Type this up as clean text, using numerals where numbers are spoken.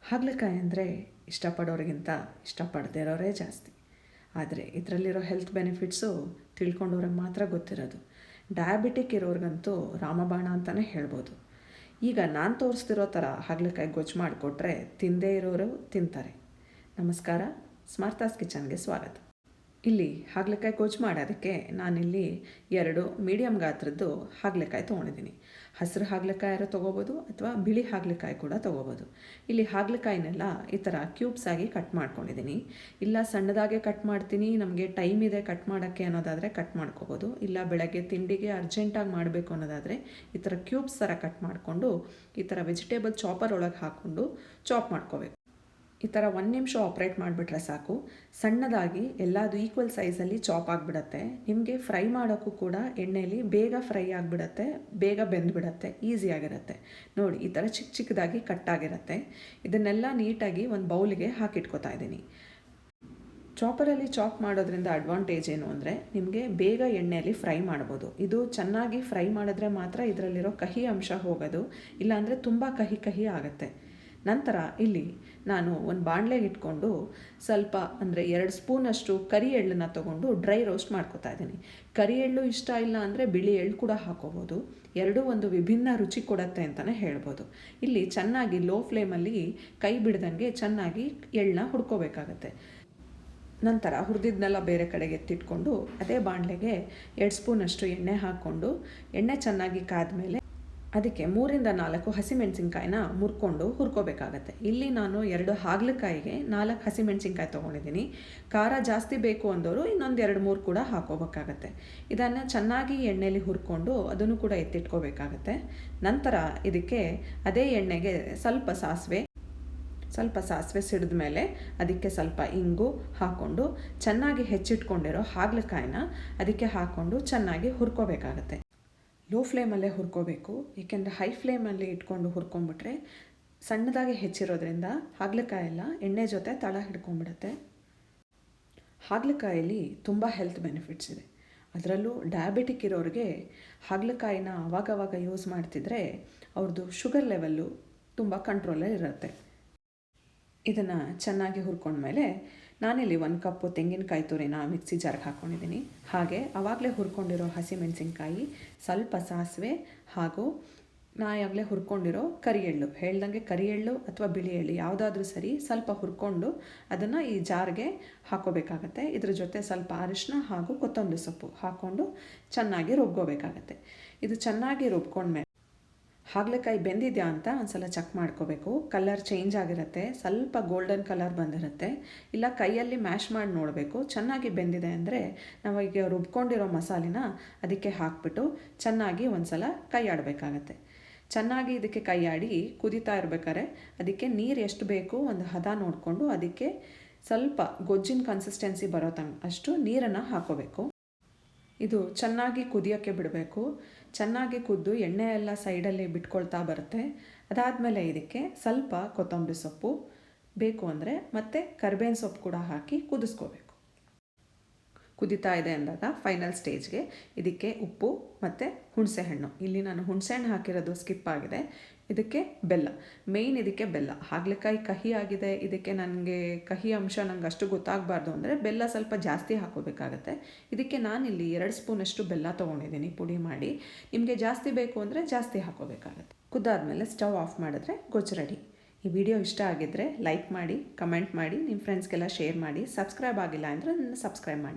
ಹಾಗಲಕಾಯಿ ಅಂದರೆ ಇಷ್ಟಪಡೋರಿಗಿಂತ ಇಷ್ಟಪಡದೇ ಇರೋರೇ ಜಾಸ್ತಿ. ಆದರೆ ಇದರಲ್ಲಿರೋ ಹೆಲ್ತ್ ಬೆನಿಫಿಟ್ಸು ತಿಳ್ಕೊಂಡವ್ರಿಗೆ ಮಾತ್ರ ಗೊತ್ತಿರೋದು. ಡಯಾಬಿಟಿಕ್ ಇರೋರಿಗಂತೂ ರಾಮಬಾಣ ಅಂತಲೇ ಹೇಳ್ಬೋದು. ಈಗ ನಾನು ತೋರಿಸ್ತಿರೋ ಥರ ಹಾಗಲಕಾಯಿ ಗೊಜ್ಜು ಮಾಡಿಕೊಟ್ರೆ ತಿಂದೇ ಇರೋರು ತಿಂತಾರೆ. ನಮಸ್ಕಾರ, ಸ್ಮಾರ್ತಾಸ್ ಕಿಚನ್ಗೆ ಸ್ವಾಗತ. ಇಲ್ಲಿ ಹಾಗಲಕಾಯಿ ಗೊಜ್ಜು ಮಾಡೋದಕ್ಕೆ ನಾನಿಲ್ಲಿ 2 ಮೀಡಿಯಮ್ ಗಾತ್ರದ್ದು ಹಾಗಲಕಾಯಿ ತೊಗೊಂಡಿದ್ದೀನಿ. ಹಸಿರು ಹಾಗಲಕಾಯಿ ತೊಗೋಬೋದು ಅಥವಾ ಬಿಳಿ ಹಾಗಲಕಾಯಿ ಕೂಡ ತೊಗೋಬೋದು. ಇಲ್ಲಿ ಹಾಗಲಕಾಯಿನೆಲ್ಲ ಈ ಥರ ಕ್ಯೂಬ್ಸ್ ಆಗಿ ಕಟ್ ಮಾಡ್ಕೊಂಡಿದ್ದೀನಿ. ಇಲ್ಲ ಸಣ್ಣದಾಗೆ ಕಟ್ ಮಾಡ್ತೀನಿ, ನಮಗೆ ಟೈಮ್ ಇದೆ ಕಟ್ ಮಾಡೋಕ್ಕೆ ಅನ್ನೋದಾದರೆ ಕಟ್ ಮಾಡ್ಕೋಬೋದು. ಇಲ್ಲ ಬೆಳಗ್ಗೆ ತಿಂಡಿಗೆ ಅರ್ಜೆಂಟಾಗಿ ಮಾಡಬೇಕು ಅನ್ನೋದಾದರೆ ಈ ಥರ ಕ್ಯೂಬ್ಸ್ ಥರ ಕಟ್ ಮಾಡಿಕೊಂಡು ಈ ಥರ ವೆಜಿಟೇಬಲ್ ಚಾಪರ್ ಒಳಗೆ ಹಾಕ್ಕೊಂಡು ಚಾಪ್ ಮಾಡ್ಕೋಬೇಕು. ಈ ಥರ 1 ನಿಮಿಷ ಆಪ್ರೇಟ್ ಮಾಡಿಬಿಟ್ರೆ ಸಾಕು, ಸಣ್ಣದಾಗಿ ಎಲ್ಲದು ಈಕ್ವಲ್ ಸೈಜಲ್ಲಿ ಚಾಪ್ ಆಗಿಬಿಡತ್ತೆ. ನಿಮಗೆ ಫ್ರೈ ಮಾಡೋಕ್ಕೂ ಕೂಡ ಎಣ್ಣೆಯಲ್ಲಿ ಬೇಗ ಫ್ರೈ ಆಗಿಬಿಡತ್ತೆ, ಬೇಗ ಬೆಂದುಬಿಡತ್ತೆ, ಈಸಿಯಾಗಿರುತ್ತೆ. ನೋಡಿ, ಈ ಥರ ಚಿಕ್ಕ ಚಿಕ್ಕದಾಗಿ ಕಟ್ಟಾಗಿರುತ್ತೆ. ಇದನ್ನೆಲ್ಲ ನೀಟಾಗಿ ಒಂದು ಬೌಲಿಗೆ ಹಾಕಿಟ್ಕೋತಾ ಇದ್ದೀನಿ. ಚಾಪರಲ್ಲಿ ಚಾಪ್ ಮಾಡೋದ್ರಿಂದ ಅಡ್ವಾಂಟೇಜ್ ಏನು ಅಂದರೆ ನಿಮಗೆ ಬೇಗ ಎಣ್ಣೆಯಲ್ಲಿ ಫ್ರೈ ಮಾಡ್ಬೋದು. ಇದು ಚೆನ್ನಾಗಿ ಫ್ರೈ ಮಾಡಿದ್ರೆ ಮಾತ್ರ ಇದರಲ್ಲಿರೋ ಕಹಿ ಅಂಶ ಹೋಗೋದು, ಇಲ್ಲಾಂದರೆ ತುಂಬ ಕಹಿ ಕಹಿ ಆಗುತ್ತೆ. ನಂತರ ಇಲ್ಲಿ ನಾನು ಒಂದು ಬಾಣಲೆಗೆ ಇಟ್ಕೊಂಡು ಸ್ವಲ್ಪ ಅಂದರೆ 2 ಸ್ಪೂನಷ್ಟು ಕರಿ ಎಳ್ಳನ್ನು ತೊಗೊಂಡು ಡ್ರೈ ರೋಸ್ಟ್ ಮಾಡ್ಕೊತಾ ಇದ್ದೀನಿ. ಕರಿ ಎಳ್ಳು ಇಷ್ಟ ಇಲ್ಲ ಅಂದರೆ ಬಿಳಿ ಎಳ್ಳು ಕೂಡ ಹಾಕೋಬೋದು. ಎರಡೂ ಒಂದು ವಿಭಿನ್ನ ರುಚಿ ಕೊಡುತ್ತೆ ಅಂತಲೇ ಹೇಳ್ಬೋದು. ಇಲ್ಲಿ ಚೆನ್ನಾಗಿ ಲೋ ಫ್ಲೇಮಲ್ಲಿ ಕೈ ಬಿಡ್ದಂಗೆ ಚೆನ್ನಾಗಿ ಎಳ್ಳನ್ನ ಹುರ್ಕೋಬೇಕಾಗತ್ತೆ. ನಂತರ ಹುರಿದಿದ್ದನ್ನೆಲ್ಲ ಬೇರೆ ಕಡೆಗೆ ಎತ್ತಿಟ್ಕೊಂಡು ಅದೇ ಬಾಣಲೆಗೆ 2 ಸ್ಪೂನಷ್ಟು ಎಣ್ಣೆ ಹಾಕ್ಕೊಂಡು ಎಣ್ಣೆ ಚೆನ್ನಾಗಿ ಕಾದ್ಮೇಲೆ ಅದಕ್ಕೆ 3ರಿಂದ 4 ಹಸಿಮೆಣಸಿನ್ಕಾಯಿನ ಮುರ್ಕೊಂಡು ಹುರ್ಕೋಬೇಕಾಗತ್ತೆ. ಇಲ್ಲಿ ನಾನು 2 ಹಾಗಲಕಾಯಿಗೆ 4 ಹಸಿಮೆಣಸಿನ್ಕಾಯಿ ತೊಗೊಂಡಿದ್ದೀನಿ. ಖಾರ ಜಾಸ್ತಿ ಬೇಕು ಅಂದವರು ಇನ್ನೊಂದು 2-3 ಕೂಡ ಹಾಕೋಬೇಕಾಗತ್ತೆ. ಇದನ್ನು ಚೆನ್ನಾಗಿ ಎಣ್ಣೆಯಲ್ಲಿ ಹುರ್ಕೊಂಡು ಅದನ್ನು ಕೂಡ ಎತ್ತಿಟ್ಕೋಬೇಕಾಗತ್ತೆ. ನಂತರ ಇದಕ್ಕೆ ಅದೇ ಎಣ್ಣೆಗೆ ಸ್ವಲ್ಪ ಸಾಸಿವೆ ಸಿಡಿದ ಮೇಲೆ ಅದಕ್ಕೆ ಸ್ವಲ್ಪ ಇಂಗು ಹಾಕ್ಕೊಂಡು ಚೆನ್ನಾಗಿ ಹೆಚ್ಚಿಟ್ಕೊಂಡಿರೋ ಹಾಗಲಕಾಯಿನ ಅದಕ್ಕೆ ಹಾಕ್ಕೊಂಡು ಚೆನ್ನಾಗಿ ಹುರ್ಕೋಬೇಕಾಗತ್ತೆ. ಲೋ ಫ್ಲೇಮಲ್ಲೇ ಹುರ್ಕೋಬೇಕು, ಏಕೆಂದರೆ ಹೈ ಫ್ಲೇಮಲ್ಲಿ ಇಟ್ಕೊಂಡು ಹುರ್ಕೊಂಬಿಟ್ರೆ ಸಣ್ಣದಾಗಿ ಹೆಚ್ಚಿರೋದ್ರಿಂದ ಹಾಗಲಕಾಯೆಲ್ಲ ಎಣ್ಣೆ ಜೊತೆ ತಳ ಹಿಡ್ಕೊಂಡ್ಬಿಡುತ್ತೆ. ಹಾಗಲಕಾಯಲ್ಲಿ ತುಂಬ ಹೆಲ್ತ್ ಬೆನಿಫಿಟ್ಸ್ ಇದೆ. ಅದರಲ್ಲೂ ಡಯಾಬಿಟಿಕ್ ಇರೋರಿಗೆ ಹಾಗಲಕಾಯಿನ ಆವಾಗವಾಗ ಯೂಸ್ ಮಾಡ್ತಿದ್ರೆ ಅವ್ರದ್ದು ಶುಗರ್ ಲೆವೆಲ್ಲು ತುಂಬ ಕಂಟ್ರೋಲಲ್ಲಿ ಇರುತ್ತೆ. ಇದನ್ನು ಚೆನ್ನಾಗಿ ಹುರ್ಕೊಂಡ್ಮೇಲೆ ನಾನಿಲ್ಲಿ 1 ಕಪ್ಪು ತೆಂಗಿನಕಾಯಿ ತುರಿನ ಮಿಕ್ಸಿ ಜಾರ್ಗೆ ಹಾಕ್ಕೊಂಡಿದ್ದೀನಿ. ಹಾಗೆ ಆವಾಗಲೇ ಹುರ್ಕೊಂಡಿರೋ ಹಸಿಮೆಣಸಿನ್ಕಾಯಿ, ಸ್ವಲ್ಪ ಸಾಸಿವೆ ಹಾಗೂ ನಾವಾಗಲೇ ಹುರ್ಕೊಂಡಿರೋ ಕರಿ ಎಳ್ಳು, ಹೇಳ್ದಂಗೆ ಕರಿ ಎಳ್ಳು ಅಥವಾ ಬಿಳಿ ಎಳ್ಳು ಯಾವುದಾದ್ರೂ ಸರಿ, ಸ್ವಲ್ಪ ಹುರ್ಕೊಂಡು ಅದನ್ನು ಈ ಜಾರ್ಗೆ ಹಾಕೋಬೇಕಾಗತ್ತೆ. ಇದ್ರ ಜೊತೆ ಸ್ವಲ್ಪ ಅರಿಶಿನ ಹಾಗೂ ಕೊತ್ತಂಬರಿ ಸೊಪ್ಪು ಹಾಕ್ಕೊಂಡು ಚೆನ್ನಾಗಿ ರುಬ್ಕೋಬೇಕಾಗತ್ತೆ. ಇದು ಚೆನ್ನಾಗಿ ರುಬ್ಕೊಂಡ್ಮೇಲೆ ಹಾಗಲಕಾಯಿ ಬೆಂದಿದೆಯಾ ಅಂತ ಒಂದ್ಸಲ ಚೆಕ್ ಮಾಡ್ಕೋಬೇಕು. ಕಲರ್ ಚೇಂಜ್ ಆಗಿರುತ್ತೆ, ಸ್ವಲ್ಪ ಗೋಲ್ಡನ್ ಕಲರ್ ಬಂದಿರುತ್ತೆ. ಇಲ್ಲ ಕೈಯಲ್ಲಿ ಮ್ಯಾಶ್ ಮಾಡಿ ನೋಡಬೇಕು. ಚೆನ್ನಾಗಿ ಬೆಂದಿದೆ ಅಂದರೆ ನಾವು ಈಗ ರುಬ್ಕೊಂಡಿರೋ ಮಸಾಲೆನ ಅದಕ್ಕೆ ಹಾಕ್ಬಿಟ್ಟು ಚೆನ್ನಾಗಿ ಒಂದ್ಸಲ ಕೈ ಆಡಬೇಕಾಗತ್ತೆ. ಚೆನ್ನಾಗಿ ಇದಕ್ಕೆ ಕೈ ಆಡಿ ಕುದೀತಾ ಇರಬೇಕಾದ್ರೆ ಅದಕ್ಕೆ ನೀರು ಎಷ್ಟು ಬೇಕು ಒಂದು ಹದ ನೋಡಿಕೊಂಡು ಅದಕ್ಕೆ ಸ್ವಲ್ಪ ಗೊಜ್ಜಿನ ಕನ್ಸಿಸ್ಟೆನ್ಸಿ ಬರೋ ಅಷ್ಟು ನೀರನ್ನು ಹಾಕೋಬೇಕು. ಇದು ಚೆನ್ನಾಗಿ ಕುದಿಯೋಕ್ಕೆ ಬಿಡಬೇಕು. ಚೆನ್ನಾಗಿ ಕುದ್ದು ಎಣ್ಣೆ ಎಲ್ಲ ಸೈಡಲ್ಲಿ ಬಿಟ್ಕೊಳ್ತಾ ಬರುತ್ತೆ. ಅದಾದಮೇಲೆ ಇದಕ್ಕೆ ಸ್ವಲ್ಪ ಕೊತ್ತಂಬರಿ ಸೊಪ್ಪು ಬೇಕು ಅಂದರೆ ಮತ್ತು ಕರಿಬೇವಿನ ಸೊಪ್ಪು ಕೂಡ ಹಾಕಿ ಕುದಿಸ್ಕೋಬೇಕು. ಕುದೀತಾ ಇದೆ ಅಂದಾಗ ಫೈನಲ್ ಸ್ಟೇಜ್ಗೆ ಇದಕ್ಕೆ ಉಪ್ಪು ಮತ್ತು ಹುಣಸೆಹಣ್ಣು, ಇಲ್ಲಿ ನಾನು ಹುಣಸೆಹಣ್ಣು ಹಾಕಿರೋದು ಸ್ಕಿಪ್ ಆಗಿದೆ. ಇದಕ್ಕೆ ಬೆಲ್ಲ, ಮೇಯ್ನ್ ಇದಕ್ಕೆ ಬೆಲ್ಲ. ಹಾಗಲಕಾಯಿ ಕಹಿ ಆಗಿದೆ, ಇದಕ್ಕೆ ನನಗೆ ಕಹಿ ಅಂಶ ನಂಗೆ ಅಷ್ಟು ಗೊತ್ತಾಗಬಾರ್ದು ಅಂದರೆ ಬೆಲ್ಲ ಸ್ವಲ್ಪ ಜಾಸ್ತಿ ಹಾಕೋಬೇಕಾಗತ್ತೆ. ಇದಕ್ಕೆ ನಾನಿಲ್ಲಿ 2 ಸ್ಪೂನಷ್ಟು ಬೆಲ್ಲ ತೊಗೊಂಡಿದ್ದೀನಿ ಪುಡಿ ಮಾಡಿ. ನಿಮಗೆ ಜಾಸ್ತಿ ಬೇಕು ಅಂದರೆ ಜಾಸ್ತಿ ಹಾಕೋಬೇಕಾಗತ್ತೆ. ಕುದ್ದಾದ್ಮೇಲೆ ಸ್ಟವ್ ಆಫ್ ಮಾಡಿದ್ರೆ ಗೊಜ್ಜು ರೆಡಿ. ಈ ವಿಡಿಯೋ ಇಷ್ಟ ಆಗಿದ್ದರೆ ಲೈಕ್ ಮಾಡಿ, ಕಮೆಂಟ್ ಮಾಡಿ, ನಿಮ್ಮ ಫ್ರೆಂಡ್ಸ್ಗೆಲ್ಲ ಶೇರ್ ಮಾಡಿ. ಸಬ್ಸ್ಕ್ರೈಬ್ ಆಗಿಲ್ಲ ಅಂದರೆ ನನ್ನ ಸಬ್ಸ್ಕ್ರೈಬ್ ಮಾಡಿ.